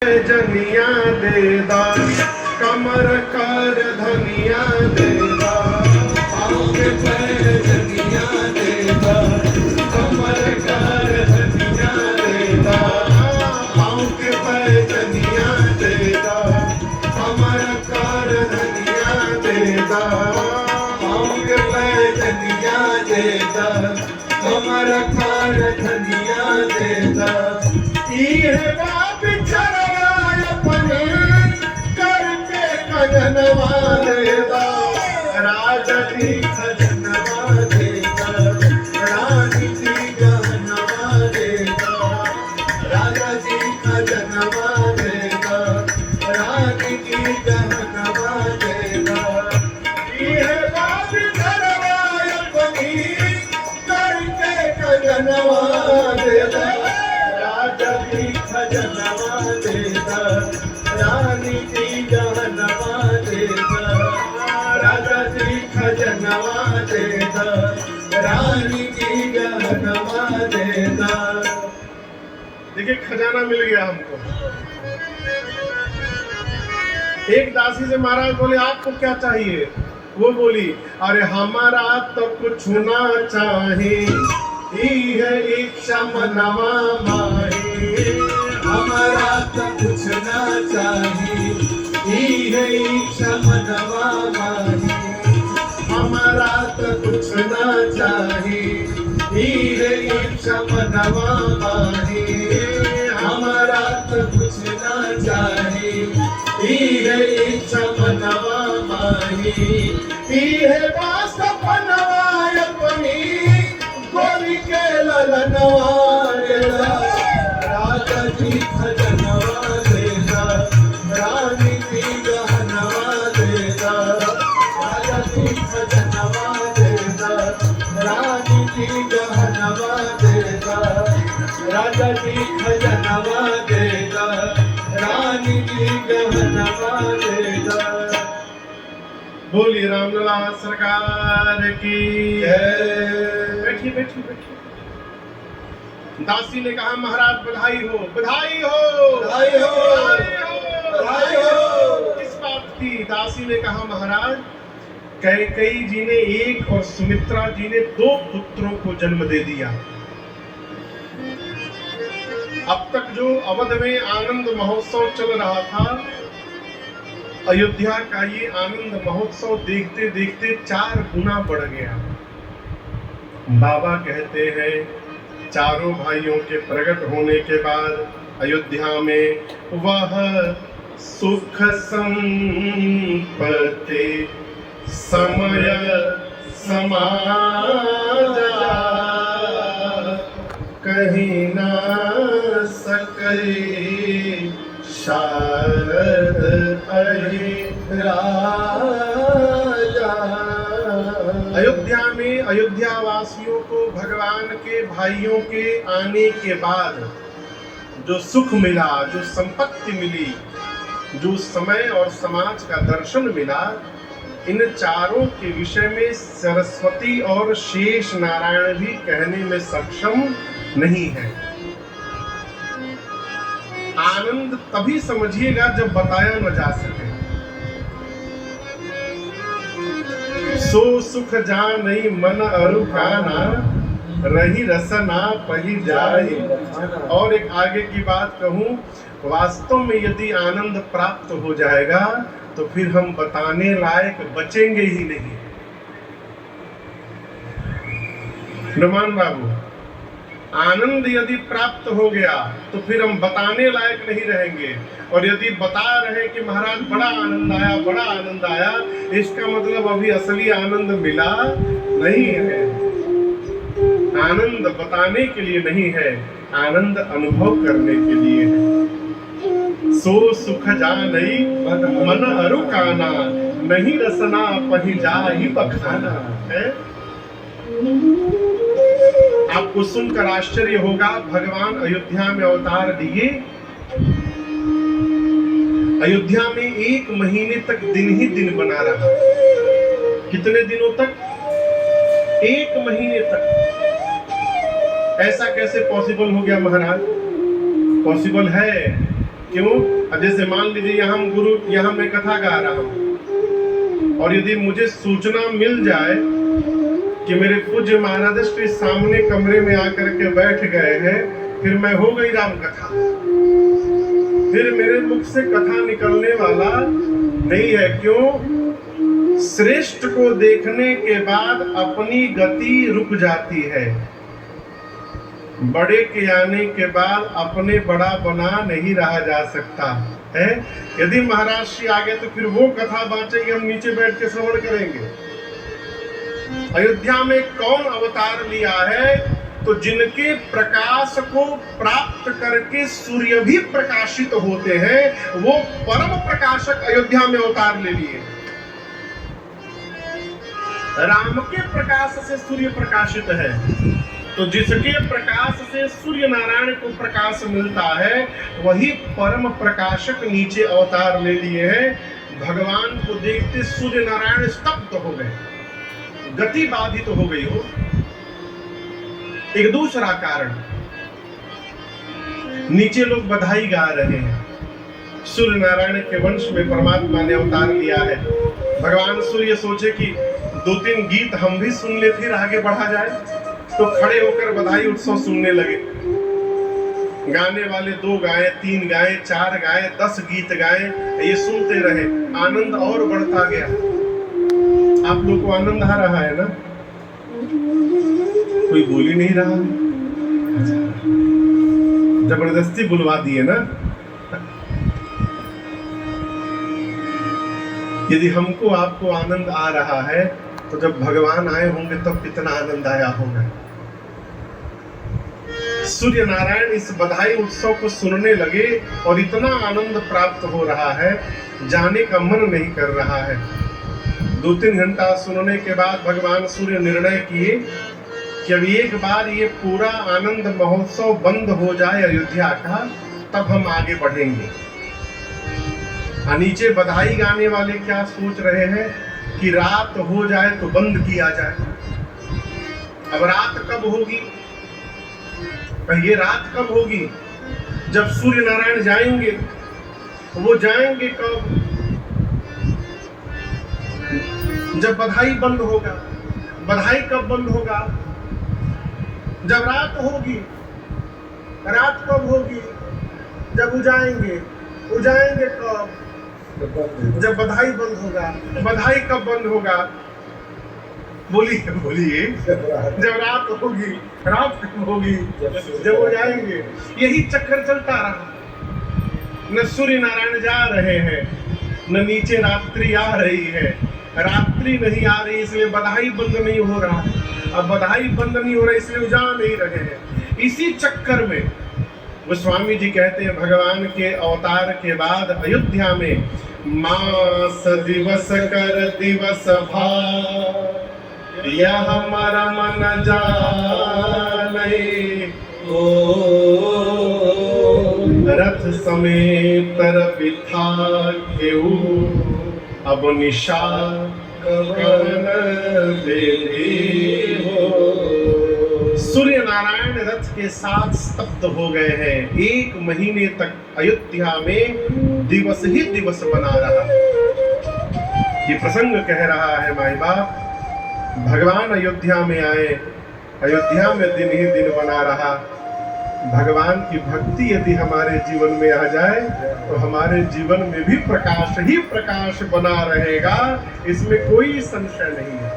जनिया देदा कमर कर धनिया देदा पाँव के पैर जनिया देदा कमर कर धनिया देदा पाँव के पैर जनिया देदा कमर कर धनिया देदा पाँव के पैर जनिया देदा कमर कर धनिया देदा ये बाप चरवाय अपने करके खजनवा देदा राजा जी खजनवा देदा रानी जी गहनवा देदा राजा जी खजनवा देदा रानी जी गहनवा देदा ये बाप चरवाय अपने करके खजनवा देदा खजनवा देदा रानी जी गहनवा देदा राजा जी खजनवा देदा रानी जी गहनवा देदा। देखिए खजाना मिल गया हमको। एक दासी से महाराज बोले आपको क्या चाहिए? वो बोली अरे हमारा तो कुछ ना चाहिए है इच्छा मनवा माही हमारा तो कुछ ना चाहिए है इच्छा मनवा माही हमारा तो कुछ ना चाहिए है इच्छा मनवा माही हमारा तो कुछ ना चाहिए है इच्छा मनवा माही है वास्तव बनवा अपनी गोरी के ललनवा देदा राजा जी खजनवा देदा रानी जी गहनवा देदा राजा जी खजनवा देदा रानी जी गहनवा देदा राजा जी खजनवा देदा रानी जी गहनवा देदा। बोलिए रामलला सरकार की जय। बैठिए बैठिए बैठिए। दासी ने कहा महाराज बधाई हो बधाई हो बधाई हो बधाई हो। किस बात की? दासी ने कहा महाराज कैकेयी जी ने एक और सुमित्रा जी ने 2 पुत्रों को जन्म दे दिया। अब तक जो अवध में आनंद महोत्सव चल रहा था, अयोध्या का ये आनंद महोत्सव देखते देखते 4 गुना बढ़ गया। बाबा कहते हैं चारों भाइयों के प्रकट होने के बाद अयोध्या में वह सुख संपत्ति समय समाजा कहीं ना सके शारद राजा। अयोध्या में अयोध्या वासियों को भगवान के भाइयों के आने के बाद जो सुख मिला, जो संपत्ति मिली, जो समय और समाज का दर्शन मिला, इन चारों के विषय में सरस्वती और शेष नारायण भी कहने में सक्षम नहीं है। आनंद तभी समझिएगा जब बताया न जा सके। सो सुख जानई मन अरु काना रही रसना पही जाई। और एक आगे की बात कहूं, वास्तव में यदि आनंद प्राप्त हो जाएगा तो फिर हम बताने लायक बचेंगे ही नहीं। नमान बाबू, आनंद यदि प्राप्त हो गया तो फिर हम बताने लायक नहीं रहेंगे। और यदि बता रहे कि महाराज बड़ा आनंद आया बड़ा आनंद आया, इसका मतलब अभी असली आनंद मिला नहीं है। आनंद बताने के लिए नहीं है, आनंद अनुभव करने के लिए है। सो सुख जानई मन अरु काना नहीं रसना पही जाहि बखाना है। आपको सुनकर आश्चर्य होगा, भगवान अयोध्या में अवतार दिए। अयोध्या में 1 महीने तक दिन ही दिन बना रहा। कितने दिनों तक? 1 महीने तक। ऐसा कैसे पॉसिबल हो गया महाराज? पॉसिबल है। क्यों? अब जैसे मान लीजिए यहाँ मैं कथा गा रहा हूँ और यदि मुझे सूचना मिल जाए कि मेरे पूज्य महाराज श्री सामने कमरे में आकर के बैठ गए हैं, फिर मैं हो गई राम कथा, फिर मेरे मुख से कथा निकलने वाला नहीं है। क्यों? श्रेष्ठ को देखने के बाद अपनी गति रुक जाती है। बड़े के आने के बाद अपने बड़ा बना नहीं रहा जा सकता है। यदि महाराज श्री आ गए तो फिर वो कथा बांचेगी, हम नीचे बैठ के श्रवण करेंगे। अयोध्या में कौन अवतार लिया है? तो जिनके प्रकाश को प्राप्त करके सूर्य भी प्रकाशित होते हैं, वो परम प्रकाशक अयोध्या में अवतार ले लिए। राम के प्रकाश से सूर्य प्रकाशित है, तो जिसके प्रकाश से सूर्य नारायण को प्रकाश मिलता है, वही परम प्रकाशक नीचे अवतार ले लिए हैं। भगवान को देखते सूर्य नारायण स्तब्ध हो गए, गति बाधित हो गई हो। एक दूसरा कारण, नीचे लोग बधाई गा रहे हैं, सूर्य नारायण के वंश में परमात्मा ने अवतार लिया है। भगवान सूर्य सोचे कि 2-3 गीत हम भी सुन ले, फिर आगे बढ़ा जाए, तो खड़े होकर बधाई उत्सव सुनने लगे। गाने वाले 2 गाए, 3 गाए, 4 गाए, 10 गीत गाए, ये सुनते रहे, आनंद और बढ़ता गया। आप लोग को आनंद आ रहा है ना? कोई बोल ही नहीं रहा है, जबरदस्ती बुलवा दिए ना। यदि हमको आपको आनंद आ रहा है, तो जब भगवान आए होंगे तब कितना आनंद आया होगा। सूर्य नारायण इस बधाई उत्सव को सुनने लगे और इतना आनंद प्राप्त हो रहा है, जाने का मन नहीं कर रहा है। 2-3 घंटा सुनने के बाद भगवान सूर्य निर्णय किए कि अब एक बार ये पूरा आनंद महोत्सव बंद हो जाए अयोध्या का, तब हम आगे बढ़ेंगे। नीचे बधाई गाने वाले क्या सोच रहे हैं कि रात हो जाए तो बंद किया जाए। अब रात कब होगी? ये रात कब होगी? जब सूर्य नारायण जाएंगे। वो जाएंगे कब? जब बधाई बंद होगा। बधाई कब बंद होगा? जब रात होगी। रात कब होगी? जब उजाएंगे। उजाएंगे कब? जब बधाई बंद होगा। बधाई कब बंद होगा? बोलिए बोलिए। जब रात होगी। रात कब होगी? जब वो जाएंगे। यही चक्कर चलता रहा। न सूर्य नारायण जा रहे हैं, न नीचे रात्रि आ रही है। रात्रि नहीं आ रही इसलिए बधाई बंद नहीं हो रहा है। अब बधाई बंद नहीं हो रहा इसलिए जा नहीं रहे हैं। इसी चक्कर में गोस्वामी जी कहते हैं, भगवान के अवतार के बाद अयोध्या में मास दिवस कर दिवस भार, यह हमारा मन जाने ओ रथ समेत बिठा केऊ, अब निशा कवन देवी हो। सूर्य नारायण रथ के साथ स्तब्ध हो गए हैं। 1 महीने तक अयोध्या में दिवस ही दिवस बना रहा। ये प्रसंग कह रहा है माई बाप, भगवान अयोध्या में आए, अयोध्या में दिन ही दिन बना रहा। भगवान की भक्ति यदि हमारे जीवन में आ जाए तो हमारे जीवन में भी प्रकाश ही प्रकाश बना रहेगा, इसमें कोई संशय नहीं है।